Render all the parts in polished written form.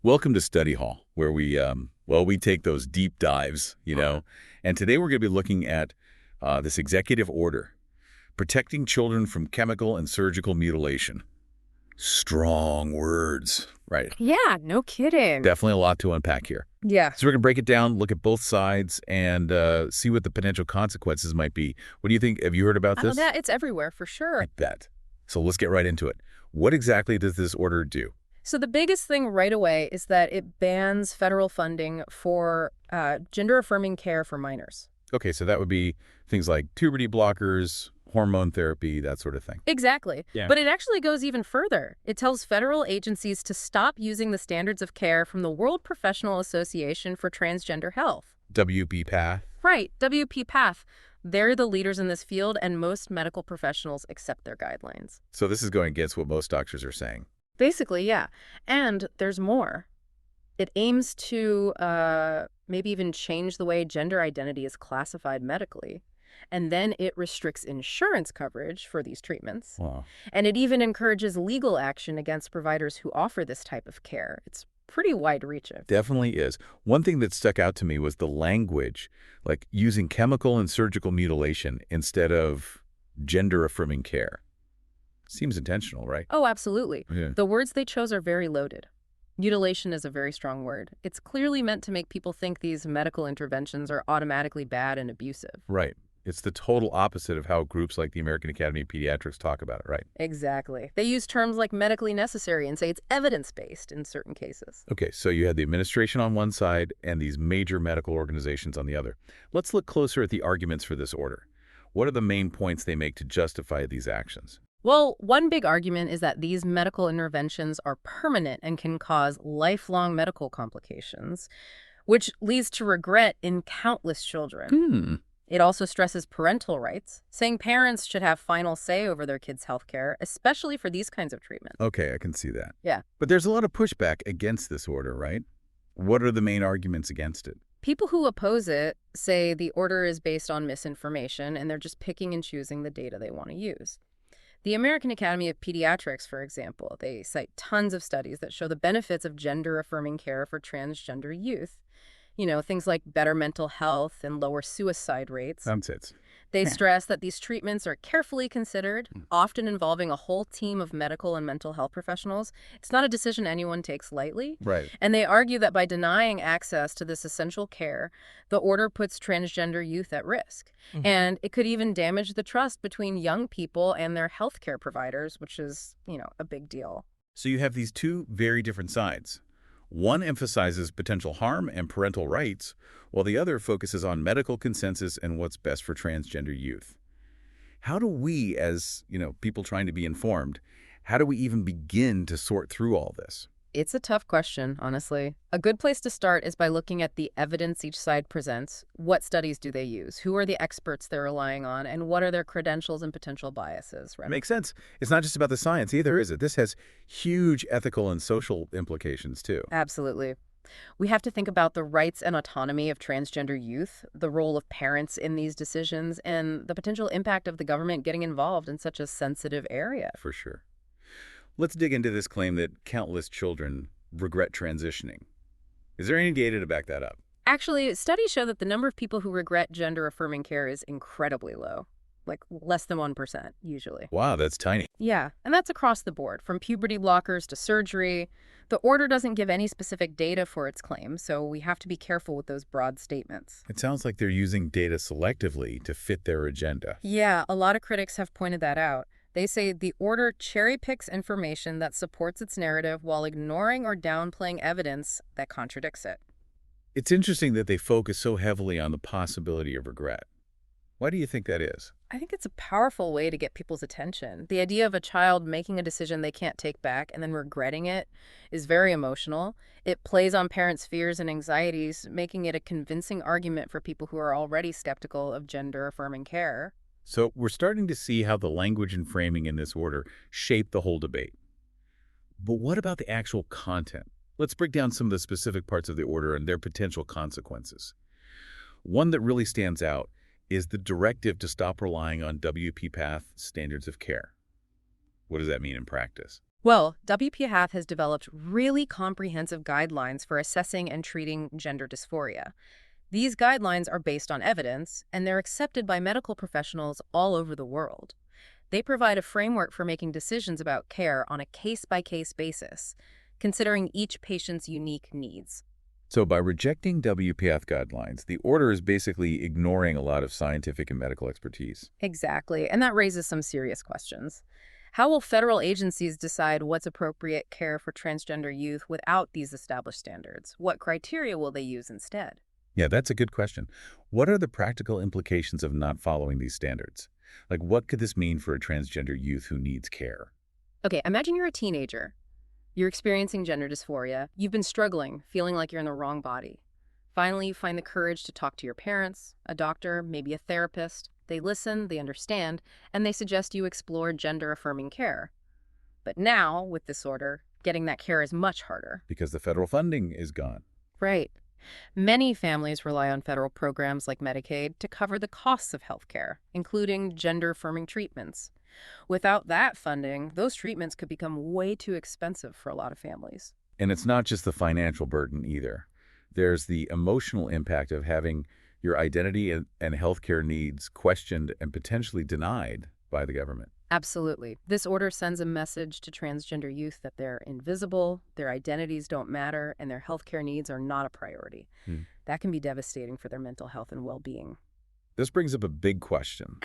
Welcome to Study Hall, where we take those deep dives, And today we're going to be looking at this executive order, protecting children from chemical and surgical mutilation. Strong words, right? Yeah, no kidding. Definitely a lot to unpack here. Yeah. So we're going to break it down, look at both sides, and see what the potential consequences might be. What do you think? Have you heard about this? Yeah, it's everywhere for sure. I bet. So let's get right into it. What exactly does this order do? So the biggest thing right away is that it bans federal funding for gender-affirming care for minors. Okay, so that would be things like puberty blockers, hormone therapy, that sort of thing. Exactly. Yeah. But it actually goes even further. It tells federal agencies to stop using the standards of care from the World Professional Association for Transgender Health. WPPATH. Right, WPPATH. They're the leaders in this field, and most medical professionals accept their guidelines. So this is going against what most doctors are saying. Basically, yeah. And there's more. It aims to maybe even change the way gender identity is classified medically. And then it restricts insurance coverage for these treatments. Wow. And it even encourages legal action against providers who offer this type of care. It's pretty wide-reaching. Definitely is. One thing that stuck out to me was the language, like using chemical and surgical mutilation instead of gender-affirming care. Seems intentional, right? Oh, absolutely. Yeah. The words they chose are very loaded. Mutilation is a very strong word. It's clearly meant to make people think these medical interventions are automatically bad and abusive. Right. It's the total opposite of how groups like the American Academy of Pediatrics talk about it, right? Exactly. They use terms like medically necessary and say it's evidence-based in certain cases. Okay, so you had the administration on one side and these major medical organizations on the other. Let's look closer at the arguments for this order. What are the main points they make to justify these actions? Well, one big argument is that these medical interventions are permanent and can cause lifelong medical complications, which leads to regret in countless children. It also stresses parental rights, saying parents should have final say over their kids' health care, especially for these kinds of treatment. Okay, I can see that. Yeah. But there's a lot of pushback against this order, right? What are the main arguments against it? People who oppose it say the order is based on misinformation and they're just picking and choosing the data they want to use. The American Academy of Pediatrics, for example, they cite tons of studies that show the benefits of gender-affirming care for transgender youth. Things like better mental health and lower suicide rates. Cites. They stress that these treatments are carefully considered, often involving a whole team of medical and mental health professionals. It's not a decision anyone takes lightly. Right. And they argue that by denying access to this essential care, the order puts transgender youth at risk. And it could even damage the trust between young people and their healthcare providers, which is, a big deal. So you have these two very different sides. One emphasizes potential harm and parental rights, while the other focuses on medical consensus and what's best for transgender youth. How do we, as people trying to be informed, how do we even begin to sort through all this? It's a tough question, honestly. A good place to start is by looking at the evidence each side presents. What studies do they use? Who are the experts they're relying on? And what are their credentials and potential biases? Right? Makes sense. It's not just about the science either, is it? This has huge ethical and social implications, too. Absolutely. We have to think about the rights and autonomy of transgender youth, the role of parents in these decisions, and the potential impact of the government getting involved in such a sensitive area. For sure. Let's dig into this claim that countless children regret transitioning. Is there any data to back that up? Actually, studies show that the number of people who regret gender-affirming care is incredibly low, like less than 1% usually. Wow, that's tiny. Yeah, and that's across the board, from puberty blockers to surgery. The order doesn't give any specific data for its claims, so we have to be careful with those broad statements. It sounds like they're using data selectively to fit their agenda. Yeah, a lot of critics have pointed that out. They say the order cherry-picks information that supports its narrative while ignoring or downplaying evidence that contradicts it. It's interesting that they focus so heavily on the possibility of regret. Why do you think that is? I think it's a powerful way to get people's attention. The idea of a child making a decision they can't take back and then regretting it is very emotional. It plays on parents' fears and anxieties, making it a convincing argument for people who are already skeptical of gender-affirming care. So we're starting to see how the language and framing in this order shape the whole debate. But what about the actual content? Let's break down some of the specific parts of the order and their potential consequences. One that really stands out is the directive to stop relying on WPPATH standards of care. What does that mean in practice? Well, WPATH has developed really comprehensive guidelines for assessing and treating gender dysphoria. These guidelines are based on evidence, and they're accepted by medical professionals all over the world. They provide a framework for making decisions about care on a case-by-case basis, considering each patient's unique needs. So by rejecting WPATH guidelines, the order is basically ignoring a lot of scientific and medical expertise. Exactly, and that raises some serious questions. How will federal agencies decide what's appropriate care for transgender youth without these established standards? What criteria will they use instead? Yeah, that's a good question. What are the practical implications of not following these standards? Like, what could this mean for a transgender youth who needs care? Okay, imagine you're a teenager. You're experiencing gender dysphoria. You've been struggling, feeling like you're in the wrong body. Finally, you find the courage to talk to your parents, a doctor, maybe a therapist. They listen, they understand, and they suggest you explore gender-affirming care. But now, with this order, getting that care is much harder. Because the federal funding is gone. Right. Many families rely on federal programs like Medicaid to cover the costs of healthcare, including gender-affirming treatments. Without that funding, those treatments could become way too expensive for a lot of families. And it's not just the financial burden either. There's the emotional impact of having your identity and healthcare needs questioned and potentially denied by the government. Absolutely. This order sends a message to transgender youth that they're invisible, their identities don't matter, and their healthcare needs are not a priority. Hmm. That can be devastating for their mental health and well-being. This brings up a big question.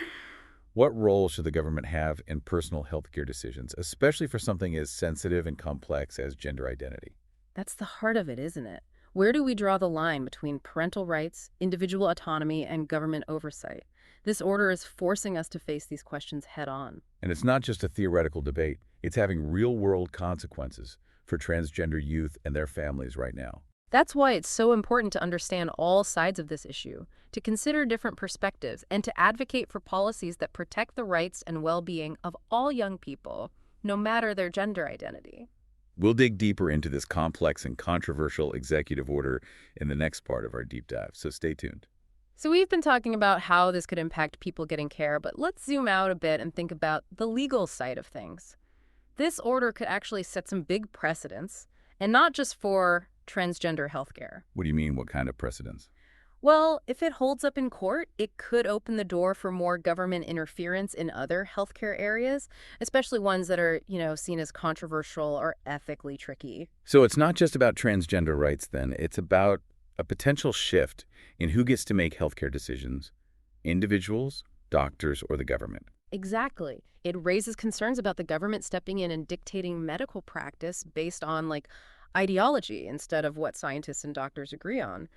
What role should the government have in personal healthcare decisions, especially for something as sensitive and complex as gender identity? That's the heart of it, isn't it? Where do we draw the line between parental rights, individual autonomy, and government oversight? This order is forcing us to face these questions head on. And it's not just a theoretical debate. It's having real-world consequences for transgender youth and their families right now. That's why it's so important to understand all sides of this issue, to consider different perspectives, and to advocate for policies that protect the rights and well-being of all young people, no matter their gender identity. We'll dig deeper into this complex and controversial executive order in the next part of our deep dive, so stay tuned. So we've been talking about how this could impact people getting care, but let's zoom out a bit and think about the legal side of things. This order could actually set some big precedents, and not just for transgender healthcare. What do you mean, what kind of precedents? Well, if it holds up in court, it could open the door for more government interference in other healthcare areas, especially ones that are, seen as controversial or ethically tricky. So it's not just about transgender rights then, it's about a potential shift in who gets to make healthcare decisions, individuals, doctors, or the government. Exactly. It raises concerns about the government stepping in and dictating medical practice based on, ideology instead of what scientists and doctors agree on.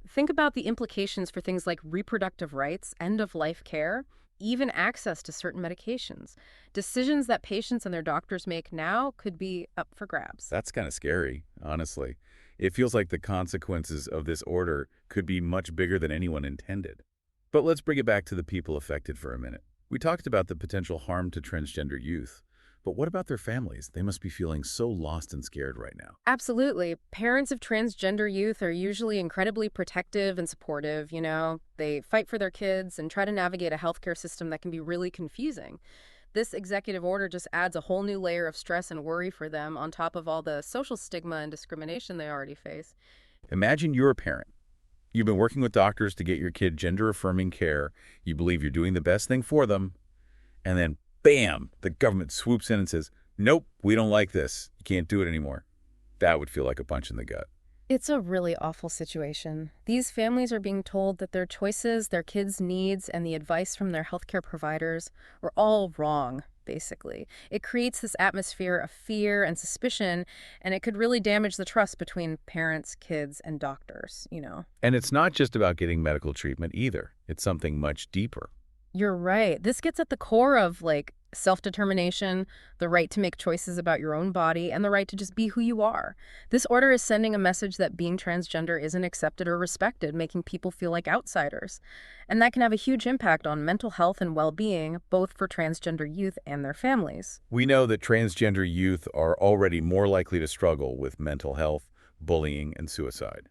Think about the implications for things like reproductive rights, end-of-life care, even access to certain medications. Decisions that patients and their doctors make now could be up for grabs. That's kind of scary, honestly. It feels like the consequences of this order could be much bigger than anyone intended. But let's bring it back to the people affected for a minute. We talked about the potential harm to transgender youth. But what about their families? They must be feeling so lost and scared right now. Absolutely. Parents of transgender youth are usually incredibly protective and supportive, They fight for their kids and try to navigate a healthcare system that can be really confusing. This executive order just adds a whole new layer of stress and worry for them on top of all the social stigma and discrimination they already face. Imagine you're a parent. You've been working with doctors to get your kid gender-affirming care. You believe you're doing the best thing for them. And then, bam, the government swoops in and says, nope, we don't like this. You can't do it anymore. That would feel like a punch in the gut. It's a really awful situation. These families are being told that their choices, their kids' needs, and the advice from their healthcare providers are all wrong, basically. It creates this atmosphere of fear and suspicion, and it could really damage the trust between parents, kids, and doctors. And it's not just about getting medical treatment either. It's something much deeper. You're right. This gets at the core of, self-determination, the right to make choices about your own body, and the right to just be who you are. This order is sending a message that being transgender isn't accepted or respected, making people feel like outsiders. And that can have a huge impact on mental health and well-being, both for transgender youth and their families. We know that transgender youth are already more likely to struggle with mental health, bullying, and suicide.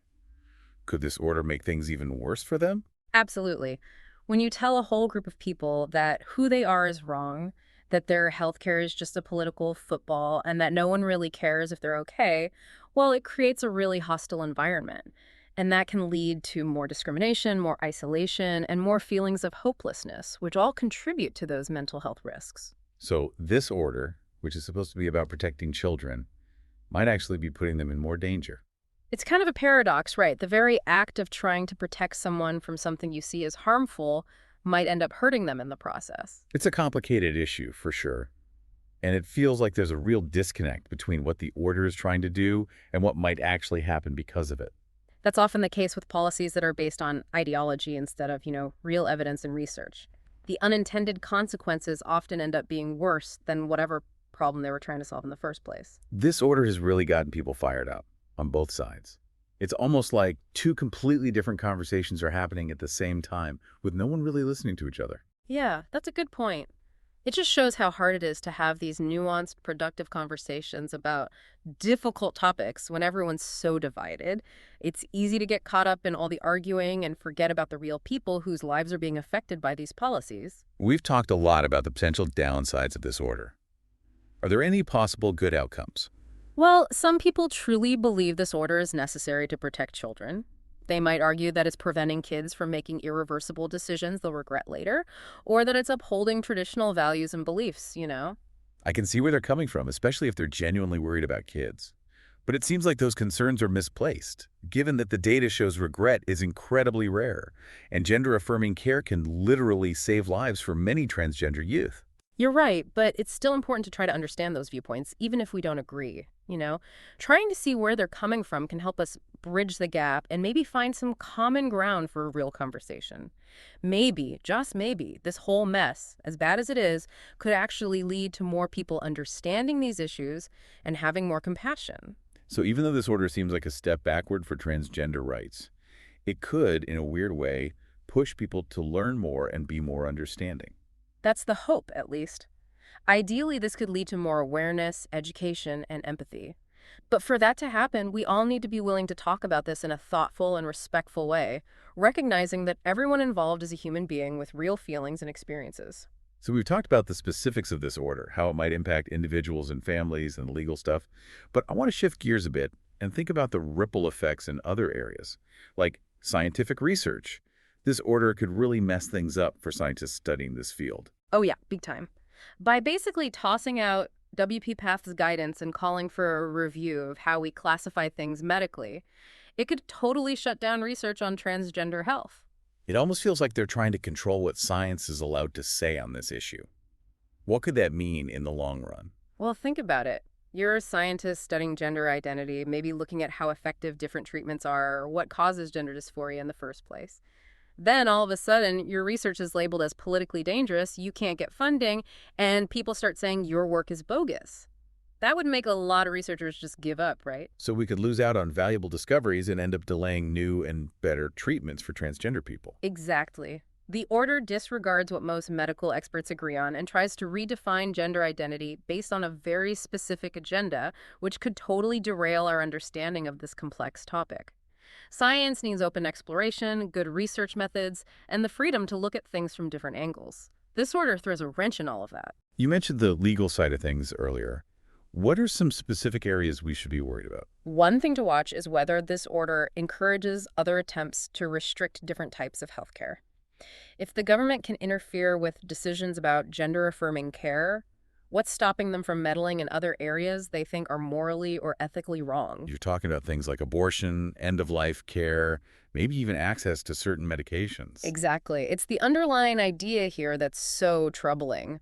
Could this order make things even worse for them? Absolutely. When you tell a whole group of people that who they are is wrong, that their healthcare is just a political football and that no one really cares if they're okay, well, it creates a really hostile environment. And that can lead to more discrimination, more isolation, and more feelings of hopelessness, which all contribute to those mental health risks. So this order, which is supposed to be about protecting children, might actually be putting them in more danger. It's kind of a paradox, right? The very act of trying to protect someone from something you see as harmful might end up hurting them in the process. It's a complicated issue, for sure. And it feels like there's a real disconnect between what the order is trying to do and what might actually happen because of it. That's often the case with policies that are based on ideology instead of, real evidence and research. The unintended consequences often end up being worse than whatever problem they were trying to solve in the first place. This order has really gotten people fired up on both sides. It's almost like two completely different conversations are happening at the same time, with no one really listening to each other. Yeah, that's a good point. It just shows how hard it is to have these nuanced, productive conversations about difficult topics when everyone's so divided. It's easy to get caught up in all the arguing and forget about the real people whose lives are being affected by these policies. We've talked a lot about the potential downsides of this order. Are there any possible good outcomes? Well, some people truly believe this order is necessary to protect children. They might argue that it's preventing kids from making irreversible decisions they'll regret later, or that it's upholding traditional values and beliefs. I can see where they're coming from, especially if they're genuinely worried about kids. But it seems like those concerns are misplaced, given that the data shows regret is incredibly rare, and gender-affirming care can literally save lives for many transgender youth. You're right, but it's still important to try to understand those viewpoints, even if we don't agree. Trying to see where they're coming from can help us bridge the gap and maybe find some common ground for a real conversation. Maybe, just maybe, this whole mess, as bad as it is, could actually lead to more people understanding these issues and having more compassion. So even though this order seems like a step backward for transgender rights, it could, in a weird way, push people to learn more and be more understanding. That's the hope, at least. Ideally, this could lead to more awareness, education, and empathy. But for that to happen, we all need to be willing to talk about this in a thoughtful and respectful way, recognizing that everyone involved is a human being with real feelings and experiences. So we've talked about the specifics of this order, how it might impact individuals and families and legal stuff, but I want to shift gears a bit and think about the ripple effects in other areas, like scientific research. This order could really mess things up for scientists studying this field. Oh yeah, big time. By basically tossing out WP Path's guidance and calling for a review of how we classify things medically, it could totally shut down research on transgender health. It almost feels like they're trying to control what science is allowed to say on this issue. What could that mean in the long run? Well, think about it. You're a scientist studying gender identity, maybe looking at how effective different treatments are or what causes gender dysphoria in the first place. Then all of a sudden, your research is labeled as politically dangerous, you can't get funding, and people start saying your work is bogus. That would make a lot of researchers just give up, right? So we could lose out on valuable discoveries and end up delaying new and better treatments for transgender people. Exactly. The order disregards what most medical experts agree on and tries to redefine gender identity based on a very specific agenda, which could totally derail our understanding of this complex topic. Science needs open exploration, good research methods, and the freedom to look at things from different angles. This order throws a wrench in all of that. You mentioned the legal side of things earlier. What are some specific areas we should be worried about? One thing to watch is whether this order encourages other attempts to restrict different types of healthcare. If the government can interfere with decisions about gender-affirming care, what's stopping them from meddling in other areas they think are morally or ethically wrong? You're talking about things like abortion, end-of-life care, maybe even access to certain medications. Exactly. It's the underlying idea here that's so troubling.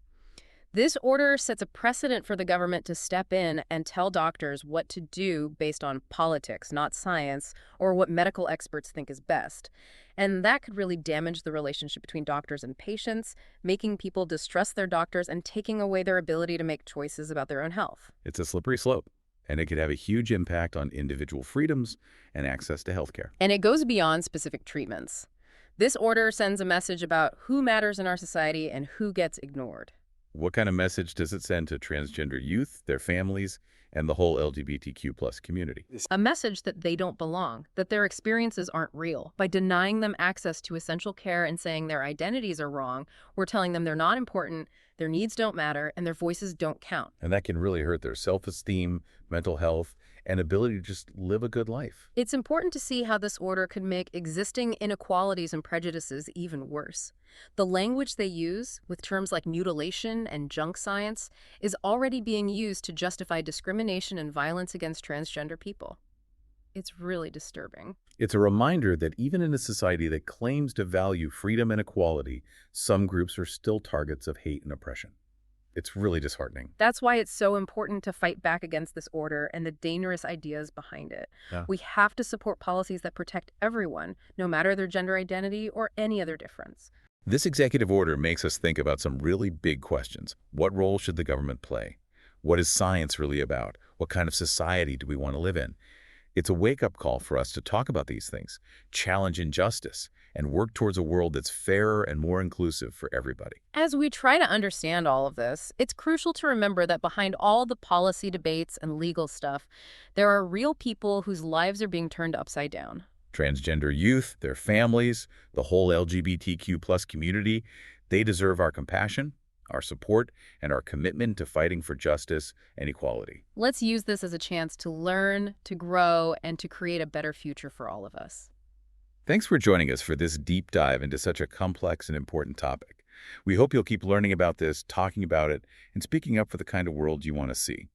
This order sets a precedent for the government to step in and tell doctors what to do based on politics, not science, or what medical experts think is best. And that could really damage the relationship between doctors and patients, making people distrust their doctors and taking away their ability to make choices about their own health. It's a slippery slope, and it could have a huge impact on individual freedoms and access to healthcare. And it goes beyond specific treatments. This order sends a message about who matters in our society and who gets ignored. What kind of message does it send to transgender youth, their families, and the whole LGBTQ+ community. A message that they don't belong, that their experiences aren't real. By denying them access to essential care and saying their identities are wrong, we're telling them they're not important, their needs don't matter, and their voices don't count. And that can really hurt their self-esteem, mental health, and ability to just live a good life. It's important to see how this order could make existing inequalities and prejudices even worse. The language they use, with terms like mutilation and junk science, is already being used to justify discrimination and violence against transgender people. It's really disturbing. It's a reminder that even in a society that claims to value freedom and equality, some groups are still targets of hate and oppression. It's really disheartening. That's why it's so important to fight back against this order and the dangerous ideas behind it. Yeah. We have to support policies that protect everyone, no matter their gender identity or any other difference. This executive order makes us think about some really big questions. What role should the government play? What is science really about? What kind of society do we want to live in? It's a wake-up call for us to talk about these things, challenge injustice, and work towards a world that's fairer and more inclusive for everybody. As we try to understand all of this, it's crucial to remember that behind all the policy debates and legal stuff, there are real people whose lives are being turned upside down. Transgender youth, their families, the whole LGBTQ+ community, they deserve our compassion, our support, and our commitment to fighting for justice and equality. Let's use this as a chance to learn, to grow, and to create a better future for all of us. Thanks for joining us for this deep dive into such a complex and important topic. We hope you'll keep learning about this, talking about it, and speaking up for the kind of world you want to see.